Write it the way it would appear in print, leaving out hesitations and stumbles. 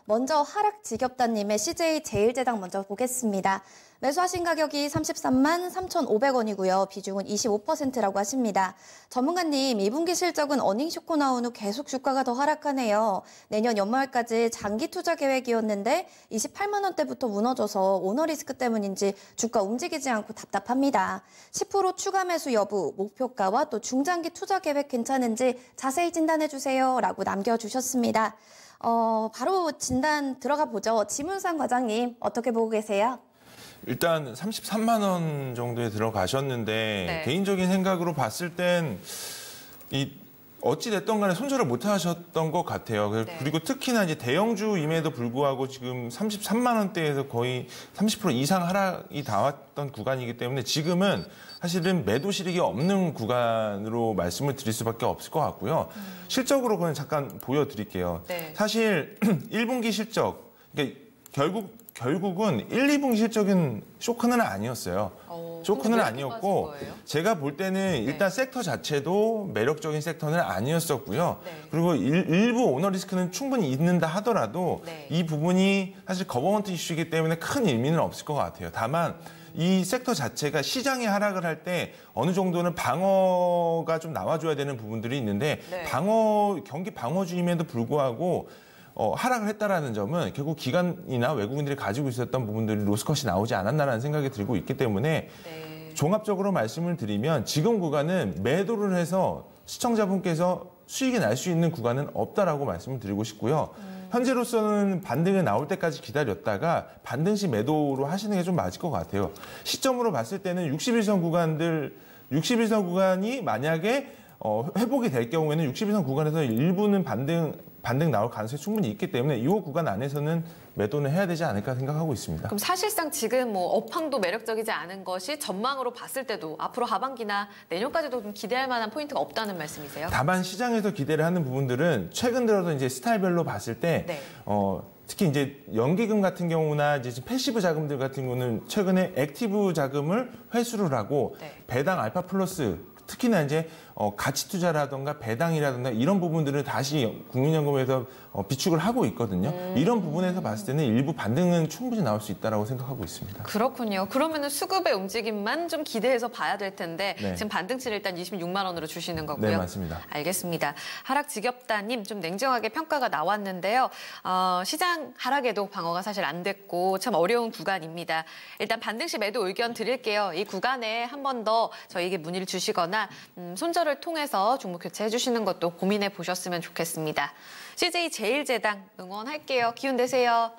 먼저 하락 지겹다님의 CJ제일제당 먼저 보겠습니다. 매수하신 가격이 33만 3,500원이고요. 비중은 25%라고 하십니다. 전문가님, 2분기 실적은 어닝 쇼크 나온 후 계속 주가가 더 하락하네요. 내년 연말까지 장기 투자 계획이었는데 28만 원대부터 무너져서 오너 리스크 때문인지 주가 움직이지 않고 답답합니다. 10% 추가 매수 여부, 목표가와 또 중장기 투자 계획 괜찮은지 자세히 진단해 주세요. 라고 남겨주셨습니다. 바로 진단 들어가 보죠. 지문상 과장님, 어떻게 보고 계세요? 일단 33만 원 정도에 들어가셨는데 네. 개인적인 생각으로 봤을 땐 어찌 됐든 간에 손절을 못 하셨던 것 같아요. 네. 그리고 특히나 이제 대형주임에도 불구하고 지금 33만 원대에서 거의 30% 이상 하락이 나왔던 구간이기 때문에 지금은 사실은 매도 실익이 없는 구간으로 말씀을 드릴 수밖에 없을 것 같고요. 실적으로 그냥 잠깐 보여드릴게요. 네. 사실 1분기 실적, 그러니까 결국은 1, 2분기 실적은 쇼크는 아니었어요. 쇼크는 아니었고 제가 볼 때는 일단 섹터 자체도 매력적인 섹터는 아니었었고요. 네. 그리고 일부 오너 리스크는 충분히 있는다 하더라도 네. 이 부분이 사실 거버먼트 이슈이기 때문에 큰 의미는 없을 것 같아요. 다만 이 섹터 자체가 시장이 하락을 할 때 어느 정도는 방어가 좀 나와줘야 되는 부분들이 있는데 네. 경기 방어주임에도 불구하고 하락을 했다라는 점은 결국 기관이나 외국인들이 가지고 있었던 부분들이 로스컷이 나오지 않았나라는 생각이 들고 있기 때문에 네. 종합적으로 말씀을 드리면 지금 구간은 매도를 해서 시청자분께서 수익이 날 수 있는 구간은 없다라고 말씀을 드리고 싶고요. 현재로서는 반등이 나올 때까지 기다렸다가 반등 시 매도로 하시는 게 좀 맞을 것 같아요. 시점으로 봤을 때는 61선 구간이 만약에 회복이 될 경우에는 61선 구간에서 일부는 반등 나올 가능성이 충분히 있기 때문에 이 구간 안에서는 매도는 해야 되지 않을까 생각하고 있습니다. 그럼 사실상 지금 업황도 매력적이지 않은 것이 전망으로 봤을 때도 앞으로 하반기나 내년까지도 좀 기대할 만한 포인트가 없다는 말씀이세요? 다만 시장에서 기대를 하는 부분들은 최근 들어서 이제 스타일별로 봤을 때 네. 특히 이제 연기금 같은 경우나 이제 패시브 자금들 같은 경우는 최근에 액티브 자금을 회수를 하고 네. 배당 알파 플러스 특히나 이제 가치 투자라든가 배당이라든가 이런 부분들을 다시 국민연금에서 비축을 하고 있거든요. 이런 부분에서 봤을 때는 일부 반등은 충분히 나올 수 있다고 생각하고 있습니다. 그렇군요. 그러면은 수급의 움직임만 좀 기대해서 봐야 될 텐데 네. 지금 반등치를 일단 26만 원으로 주시는 거고요. 네, 맞습니다. 알겠습니다. 하락 지겹다님 좀 냉정하게 평가가 나왔는데요. 시장 하락에도 방어가 사실 안 됐고 참 어려운 구간입니다. 일단 반등시 매도 의견 드릴게요. 이 구간에 한 번 더 저희에게 문의를 주시거나 손절을 통해서 종목 교체해 주시는 것도 고민해 보셨으면 좋겠습니다. CJ 제일제당 응원할게요. 기운 내세요.